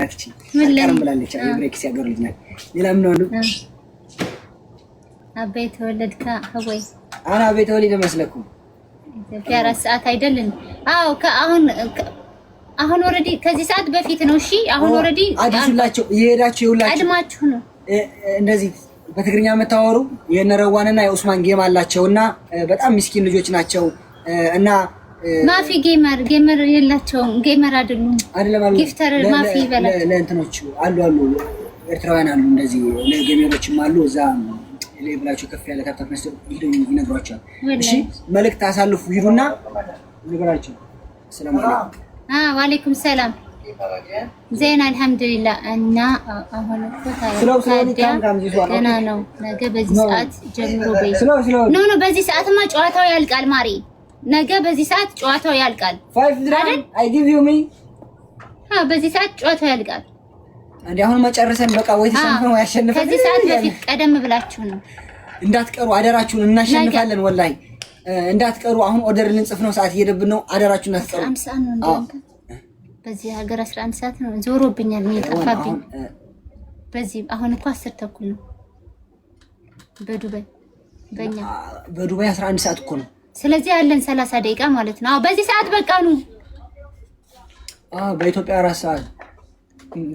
ናት እቺ ቀርም ብላለች ብሬክስ ያገሩ ልጅ ናት ሌላ ምን ነው አቤት ወለድካ ሆይ አና ቤት ወልደ መስለኩ ኢትዮጵያ 4 ሰዓት አይደልን አዎ አሁን ኦሬዲ ከዚህ ሰዓት በፊት ነው እሺ አሁን ኦሬዲ አዲሱላችሁ ይሄዳችሁ ይውላችሁ አድማችሁ ነው እንደዚህ በትግርኛ መታወሩ የነረዋንና የኡስማን ጌም አላቸውና በጣም ምስኪን ልጆች ናቸው እና ማፊ ጌመር የላቸውም ጌመር አይደሉም ጊፍተር ማፊ ይበላል ለእንትኖቹ አሉ ኤርትራውያን አሉ እንደዚህ ለጌመሮችም አሉ እዛ ለብላችሁ ከፍ ያለ ካርታ መስጠት ይነግሯቸዋል እሺ መልእክት አሳልፉ ሂዱና ንገራቸው ሰላም አለይኩም ወአለይኩም ሰላም ዜና አልহামዱሊላህ እና አሁን ገና ነው ነገ በዚህ ሰዓት ጀምሮ ኖ በዚህ ሰዓትማ ጨዋታው ያልቃል ማሪ ነገ በዚህ ሰዓት ጨዋታው ያልቃል 5 ድራም አይ ጊቭ ዩ ሚ በዚህ ሰዓት ጨዋታው ያልቃል አንዴ አሁን መጨረሰን በቃ ወይ ተሰንፈን ወይ አሸንፈን ከዚህ ሰዓት በፊት ቀደም ብላችሁ ነው እንዳትቀሩ አደራችሁን እናሸንፋለን ወላሂ እንዳትቀሩ አሁን ኦርደር ልንጽፍ ነው ሰዓት እየደብን ነው አደራችሁን እንዳትቀሩ 11 ሰዓት ነው በዚህ ሀገር 11 ሰዓት ነው ዞሮብኛል የሚጠፋብኝ በዚህ አሁን እኮ 10 ተኩል ነው በዱባይ 11 ሰዓት እኮ ነው ስለዚህ ያለን 30 ደቂቃ ማለት ነው በዚህ ሰዓት በቃ ነው በኢትዮጵያ 4 ሰዓት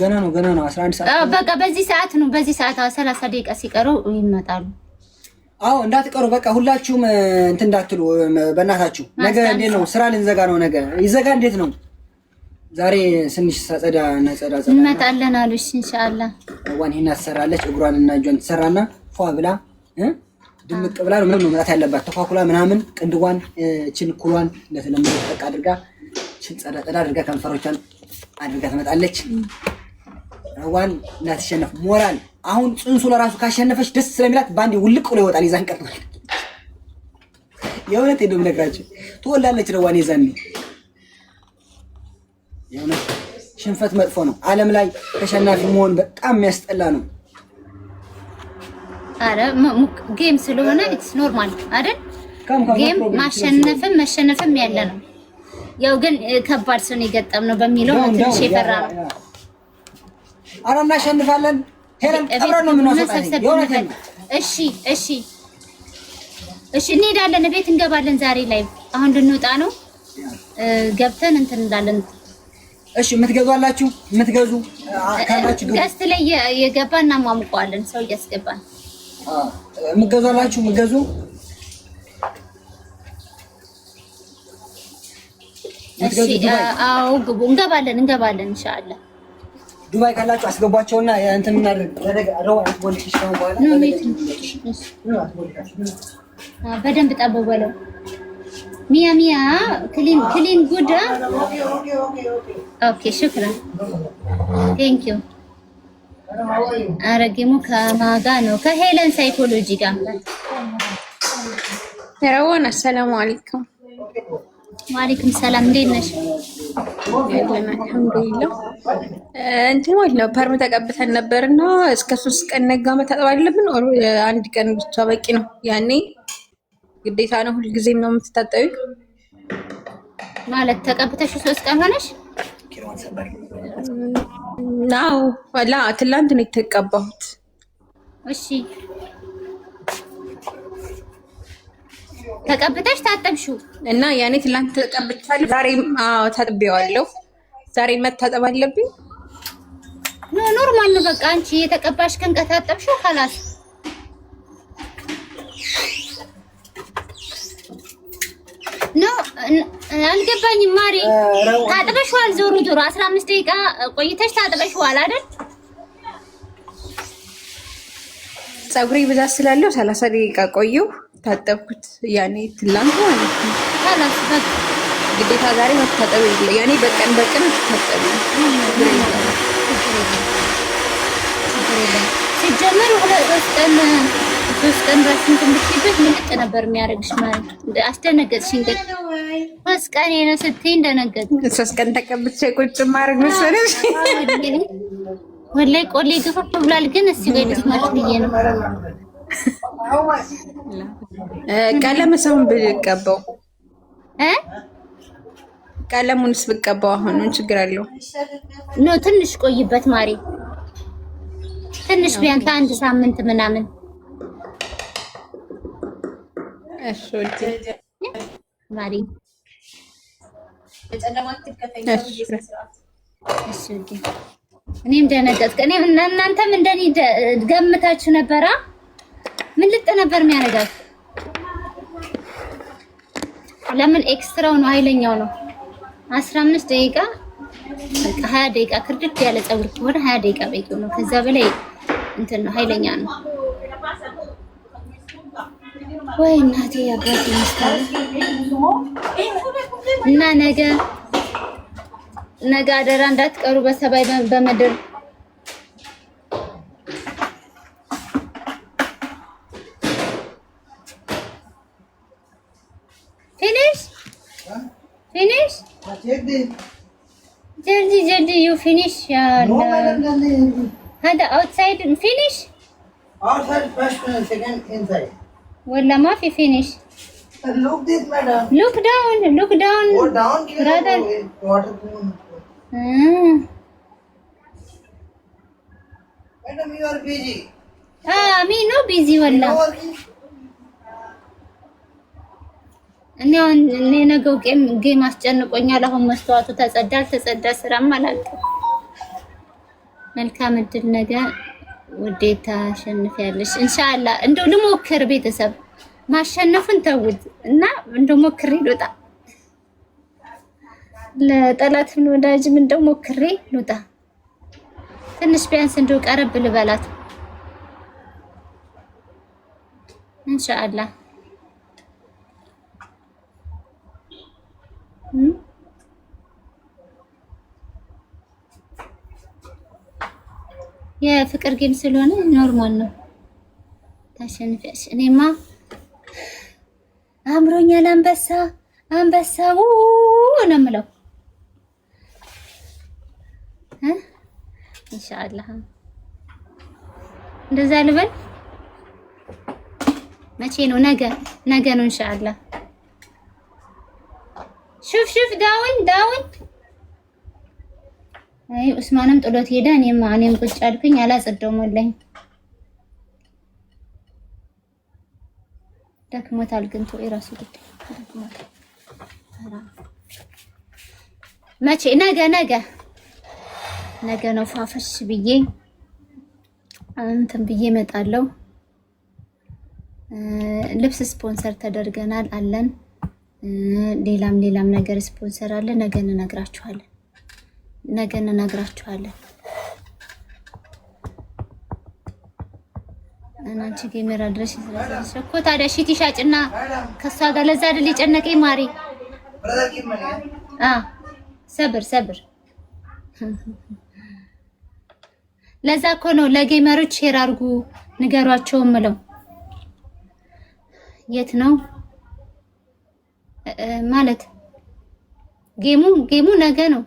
ገና ነው 11 ሰዓት በቃ በዚህ ሰዓት 30 ደቂቃ ሲቀረው ይመጣሉ እንዳትቀሩ በቃ ሁላችሁም እንትን እንዳትሉ በእናታችሁ ነገ እንዴት ነው ስራ ልንዘጋ ነው ነገ ይዘጋ እንዴት ነው ዛሬ ስንሽ ሳጸዳ እንመጣለን አሉሽ ኢንሻአላህ ዋን ሂና ተሰራለች እግሯንና እጇን ተሰራና ፏ ብላ ድምቅ ብላ ነው ምንም መጣት ያለባት ተኳኩላ ምናምን ቅንድዋን እቺን ኩሏን ለተለምዶ ተጠቃ አድርጋ እቺን ጸዳ አድርጋ ከንፈሮቿን አድርጋ ትመጣለች ዋን ላትሸነፍ ሞራል አሁን ጽንሱ ለራሱ ካሸነፈች ደስ ስለሚላት ባንዲ ውልቅ ብሎ ይወጣል ይዛን ቀጥ ማለት የሆነ ተደም ነግራችሁ ትወላለች ረዋን ይዛን የሆነ ሽንፈት መጥፎ ነው ዓለም ላይ ተሸናፊ መሆን በጣም የሚያስጠላ ነው አረ ጌም ስለሆነ ኢትስ ኖርማል አይደል ጌም ማሸነፍም መሸነፍም ያለ ነው ያው ግን ከባድ ሰው ነው የገጠምነው በሚለው ትንሽ የፈራ ነው አረ እናሸንፋለን ሄለን አብረን ነው የምንወጣው የሆነ እሺ እንሄዳለን ቤት እንገባለን ዛሬ ላይ አሁን ልንወጣ ነው ገብተን እንትን እንዳለን እሺ የምትገዙ ካላችሁ ገስት ላይ የገባን እናሟሙቀዋለን ሰው እያስገባን የምትገዙ ግቡ እንገባለን ኢንሻአላህ ዱባይ ካላችሁ አስገቧቸውና እንትን እናደርግ ረዋት ፖሊቲክስ ነው በኋላ በደንብ ጠበው በለው ሚያ ክሊን ጉድ ኦኬ ሽክራን ቴንክ ዩ አረጊሙ ከማጋ ነው ከሄለን ሳይኮሎጂ ጋር ረዋን አሰላሙ አለይኩም ወአለይኩም ሰላም እንዴት ነሽ አልሐምዱሊላህ እንትን ማለት ነው ፐርም ተቀብተን ነበርና እስከ 3 ቀን ነጋ መታጠብ አለብን አንድ ቀን ብቻ በቂ ነው ያኔ ግዴታ ነው ሁሉ ጊዜ ነው የምትታጠቢው ማለት ተቀብተሽ 3 ቀን ሆነሽ ናው ወላ ትላንት ነው የተቀባሁት እሺ ተቀብተሽ ታጠብሽው እና ያኔ ትላንት ተቀብቻለሁ ዛሬ ታጥቤዋለሁ ዛሬ መታጠብ አለብኝ ኖርማል ነው በቃ አንቺ የተቀባሽ ቀን ከታጠብሽው خلاص አልገባኝም ማሪ ታጥበሽዋል ዞሮ 15 ደቂቃ ቆይተሽ ታጥበሽዋል አይደል ፀጉሬ ብዛት ስላለው 30 ደቂቃ ቆየው ታጠብኩት ያኔ ትላንት ማለት ነው خلاص በቃ ግዴታ ዛሬ መታጠብ ይችላል ያኔ በቀን ታጠብ ሲጀመር 3 ቀን ራስን ትምሽበት ምንጭ ነበር የሚያደርግሽ ማለት አስደነገጥሽኝ ግን 3 ቀን ነው ስትይ እንደነገጥኩ 3 ቀን ተቀብቼ ቁጭ ማድረግ መሰለሽ ወላይ ቆሌ ግፍፍ ብሏል ግን እስቲ ወይ ልስማት ብዬ ነው ቀለም ሰውን ብቀባው ቀለሙንስ ብቀባው አሁን ምን ችግር አለው? ኖ ትንሽ ቆይበት ማሪ፣ ትንሽ ቢያንስ አንድ ሳምንት ምናምን። እሺ ማሪ እኔም ደነገጥኩ። እኔም እናንተም እንደኔ ገምታችሁ ነበራ? ምን ልጥ ነበር የሚያደርጋት? ለምን ኤክስትራው ነው ኃይለኛው ነው። 15 ደቂቃ በቃ 20 ደቂቃ ክርድት ያለ ፀጉር ከሆነ 20 ደቂቃ በቂ ነው። ከዛ በላይ እንትን ነው ኃይለኛ ነው። ወይ እናቴ አባቴ መስታወት እና ነገ አደራ እንዳትቀሩ በሰባይ በመድር finish جلدي you finish يا هذا outside finish outside first second inside ولا ما في finish look this madam look down go down brother water madam you are busy me no busy ولا እኔ ነገው ጌም አስጨንቆኛል። አሁን መስተዋቱ ተጸዳ ስራም አላውቅም። መልካም እድል ነገ ውዴታ አሸንፊያለሽ ኢንሻአላህ። እንደው ልሞክር ቤተሰብ ማሸነፉን ተውት እና እንደው ሞክሬ ልውጣ። ለጠላትም ወዳጅም እንደው ሞክሬ ልውጣ። ትንሽ ቢያንስ እንደው ቀረብ ልበላት ኢንሻአላህ። የፍቅር ጌም ስለሆነ ኖርማል ነው። ታሸንፊያለሽ። እኔማ አምሮኛል። አንበሳው ነው የምለው ኢንሻአላህ። እንደዛ ልበል። መቼ ነው? ነገ ነው ኢንሻአላህ። ሹፍ ዳውን አይ ኡስማንም ጥሎት ሄደ። እኔም ቁጭ አልኩኝ አላጸደውም። ወላሂ ደክሞታል። ግን ተው የራሱ ጉዳይ ደክሞታል። መቼ? ነገ ነው ፋፈሽ ብዬ እንትን ብዬ እመጣለሁ። ልብስ ስፖንሰር ተደርገናል አለን። ሌላም ነገር ስፖንሰር አለ። ነገ እንነግራችኋለን። እናንቺ ጌመር አድረሽ እኮ ታዲያ ሺቲ ሻጭና ከሷ ጋር ለዛ አይደል የጨነቀኝ ማሪ። ሰብር ለዛ እኮ ነው ለጌመሮች ሼር አድርጉ ንገሯቸው እምለው። የት ነው ማለት ጌሙ ነገ ነው።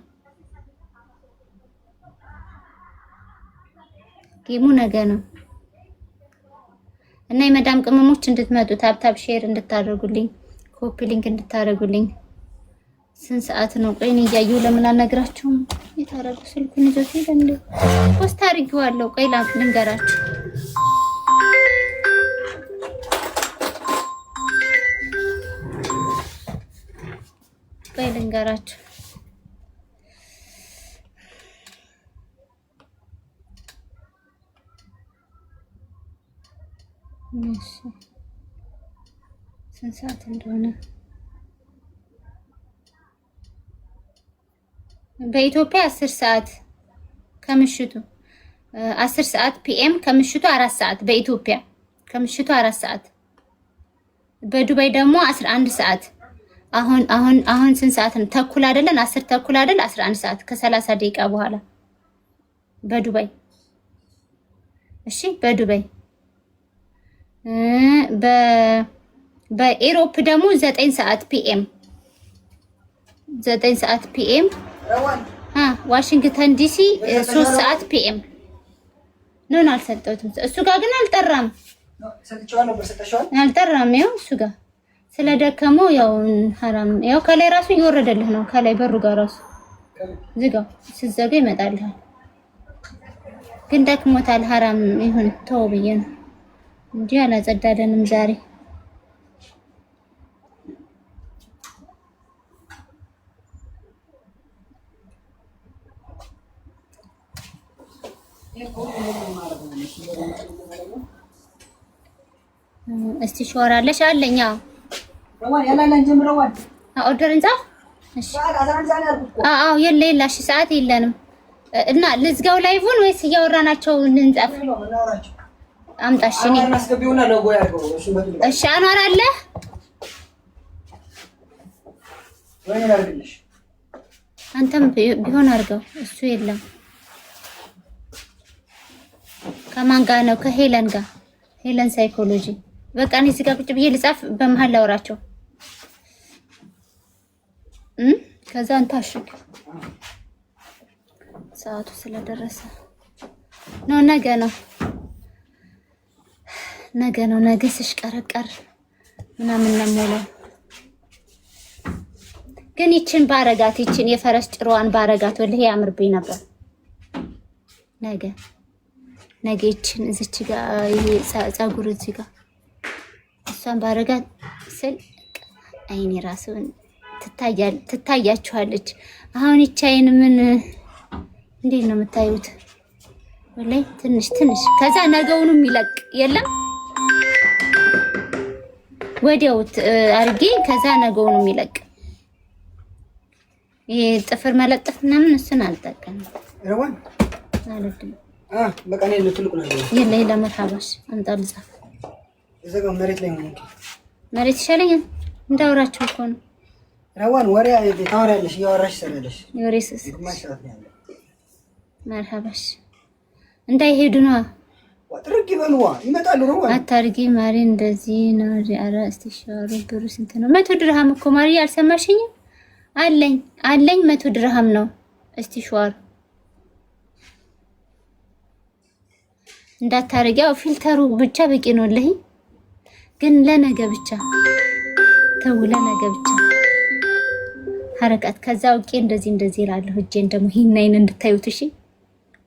እና የመዳም ቅመሞች እንድትመጡ ታብታብ ሼር እንድታደርጉልኝ ኮፒ ሊንክ እንድታደርጉልኝ። ስንት ሰዓት ነው? ቆይ እኔ እያየሁ ለምን አልነግራችሁም? የታረጉ ስልኩን ይዞት ሄደ እንዴ? ፖስት አድርጌዋለሁ። ቆይ ልንገራችሁ። ስንት ሰዓት እንደሆነ በኢትዮጵያ 10 ሰዓት ከምሽቱ 10 ሰዓት ፒኤም ከምሽቱ 4 ሰዓት በኢትዮጵያ ከምሽቱ 4 ሰዓት በዱባይ ደግሞ 11 ሰዓት። አሁን ስንት ሰዓት ነው? ተኩል አይደለን? 10 ተኩል አይደል? 11 ሰዓት ከ30 ደቂቃ በኋላ በዱባይ። እሺ በዱባይ በኢሮፕ ደግሞ 9 ሰዓት ፒኤም 9 ሰዓት ፒኤም ዋሽንግተን ዲሲ 3 ሰዓት ፒኤም ነው። አልሰጠሁትም። እሱ ጋር ግን አልጠራም። አልጠራም። ይኸው እሱ ጋር ስለደከመው ያው ሐራም ያው ከላይ ራሱ እየወረደልህ ነው። ከላይ በሩ ጋር ራሱ ዝጋው፣ ስትዘጋ ይመጣልሃል። ግን ደክሞታል። ሐራም ይሁን ተው ብዬ ነው እንጂ አላጸዳለንም ዛሬ። እስቲ ሻወር አለሽ? አለኝ። ረዋን ያላላን ጀምረዋል። ኦርደር እንጻፍ። እሺ አዎ የለሽ ሰዓት የለንም እና ልዝጋው ላይቭን ወይስ እያወራናቸው እንጻፍ? አምጣሽ እኔ አስገቢውና ለጎ ያርገው። እሺ አኗር አለ ወይ ያርግልሽ? አንተም ቢሆን አድርገው። እሱ የለም። ከማን ጋር ነው? ከሄለን ጋር። ሄለን ሳይኮሎጂ። በቃ እኔ እዚህ ጋር ቁጭ ብዬ ልጻፍ፣ በመሃል ላውራቸው። ከዛ አንተ አሽግ። ሰዓቱ ስለደረሰ ነው። ነገ ነው ነገ ስሽቀረቀር ምናምን ነው። ግን ይችን ባረጋት፣ ይችን የፈረስ ጭሯን ባረጋት ወላሂ ያምርብኝ ነበር። ነገ ይችን እዚች ጋር ይሄ ፀጉር እዚህ ጋር እሷን ባረጋት ስል አይኔ ራሱን ትታያችኋለች። አሁን ይቻይን ምን እንዴት ነው የምታዩት? ወላሂ ትንሽ ከዛ ነገውንም ይለቅ የለም ወዲያው አርጌ ከዛ ነገውንም ይለቅ። ይሄ ጥፍር መለጠፍ ምናምን እሱን አልጠቀምም። ረዋን አልወድም። በቃ እኔ ልትልቁ ነው የለ መርሐባሽ አምጣል ጻፍ። እዛው መሬት ላይ ነው። መሬት ይሻለኛል እንዳወራችሁ እኮ ነው። ረዋን ወሬ ታወሪያለሽ፣ እያወራሽ ሰራለሽ። ወሬስስ መርሐባሽ እንዳይሄዱ ነው። ወጥርግ ይበሉዋ ይመጣሉ። ረዋን አታርጊ ማሪ እንደዚህ ነው። ኧረ እስቲ ሻሩ ብሩ ስንት ነው? 100 ድርሃም እኮ ማሪ አልሰማሽኝም? አለኝ 100 ድርሃም ነው። እስቲ ሻር እንዳታረጊው ፊልተሩ ብቻ በቂ ነው። ለይ ግን ለነገ ብቻ ተው፣ ለነገ ብቻ ሐረካት። ከዛ አውቄ እንደዚህ እላለሁ። እጄን ደግሞ ሂናይን እንድታዩት እሺ፣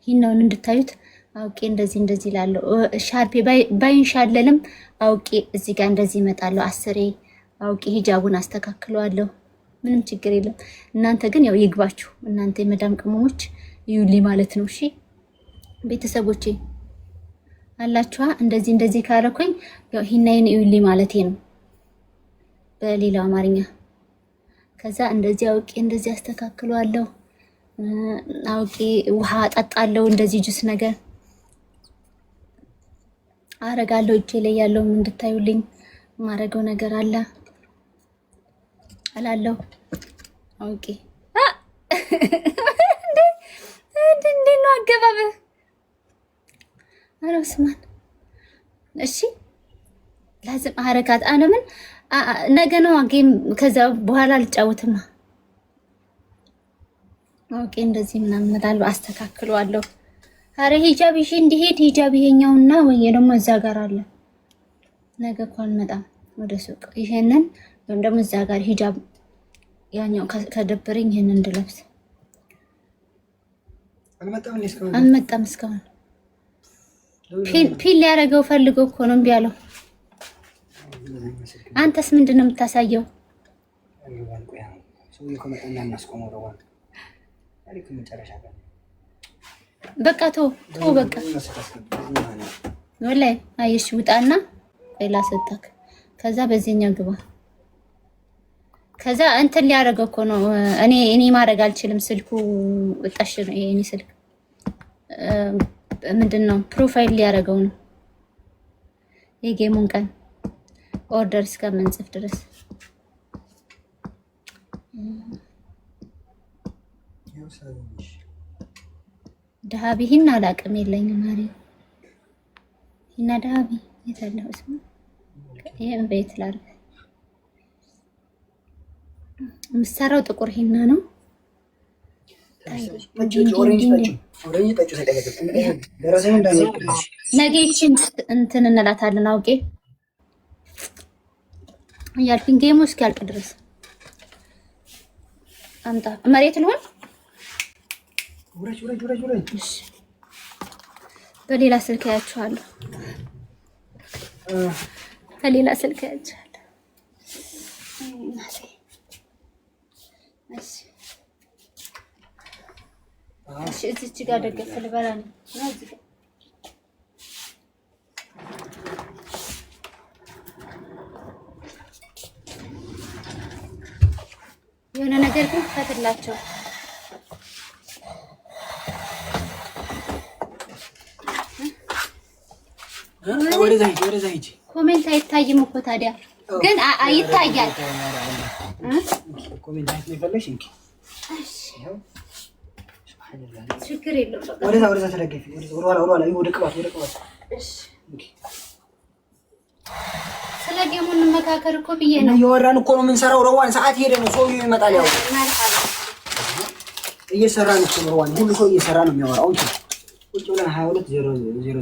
ሂናውን እንድታዩት አውቄ እንደዚህ እላለሁ። ሻርፔ ባይንሻለልም አውቄ እዚህ ጋር እንደዚህ እመጣለሁ። 10 አውቄ ሂጃቡን አስተካክለዋለሁ። ምንም ችግር የለም። እናንተ ግን ያው ይግባችሁ። እናንተ የመዳም ቅመሞች ይዩልኝ ማለት ነው። እሺ ቤተሰቦቼ አላችኋ። እንደዚህ ካረኩኝ ያው ሂናይን ይዩልኝ ማለቴ ነው በሌላ አማርኛ። ከዛ እንደዚህ አውቄ እንደዚህ አስተካክለዋለሁ። አውቄ ውሃ አጠጣለሁ። እንደዚህ ጁስ ነገር አረጋለሁ። እጄ ላይ ያለውን እንድታዩልኝ ማረገው ነገር አለ አላለሁ። ኦኬ እንዴ ነው አገባብ? አረስማን እሺ፣ ላዝም ሐረካት አለምን ነገ ነው ጌም። ከዛ በኋላ አልጫወትም። ኦኬ እንደዚህ ምናምን እላለሁ፣ አስተካክለዋለሁ። አረ ሂጃብ ይዤ እንዲሄድ ሂጃብ ይሄኛውና ወይ ደግሞ እዛ ጋር አለ። ነገ እኮ አልመጣም ወደ ሱቅ። ይሄንን ወይም ደግሞ እዛ ጋር ሂጃብ ያኛው ከደበረኝ ይሄንን እንድለብስ። አልመጣም እስካሁን። ፒል ሊያደርገው ፈልጎ እኮ ነው እምቢ አለው። አንተስ ምንድን ነው የምታሳየው? በቃ ተው በቃ ወላሂ አይሽ ውጣና ሌላ ሰጣክ። ከዛ በዚህኛው ግባ። ከዛ እንትን ሊያደርገው እኮ ነው። እኔ ማድረግ አልችልም። ስልኩ እጣሽ ነው የኔ ስልክ። ምንድነው ፕሮፋይል ሊያደርገው ነው የጌሙን ቀን ኦርደር እስከምንጽፍ ድረስ። ደሃቢ ሂና አላቅም የለኝም። ማሪ ሂና ደሃቢ የታለው እስሙ? ይሄን ቤት ላርግ። ምሰራው ጥቁር ሂና ነው። ነገ ይችን እንትን እንላታለን። አውቄ እያልኩኝ ጌሙ እስኪያልቅ ድረስ አምጣ መሬት ልሆን ውረጅ። እሺ በሌላ ስልክ ያያችኋለሁ። በሌላ ስልክ ያያችኋለሁ። እሺ እዚች ጋር ደገፍ ልበላ ነው እዚህ ጋር የሆነ ነገር ግን ፈትላቸው ወደዛ ሂጂ። ኮሜንት አይታይም እኮ ታዲያ ግን ይታያል። ኮሜንት አይፈለሽ እንኪ ችግር የለውም። ወደዛ ተደገፊ። ወደኋላ ወደ ቅባት እሺ ስለ ጌሙ እንመካከር እኮ ብዬ ነው። እያወራን እኮ ነው የምንሰራው። ረዋን ሰዓት ሄደ ነው። ሰውዬው ይመጣል። ያው እየሰራን እኮ ነው። ረዋን ሁሉ ሰው እየሰራ ነው የሚያወራው። እንጂ ቁጭ ብለን 22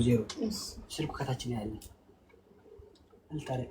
000 ስልኩ ከታች ነው ያለው። አልታረ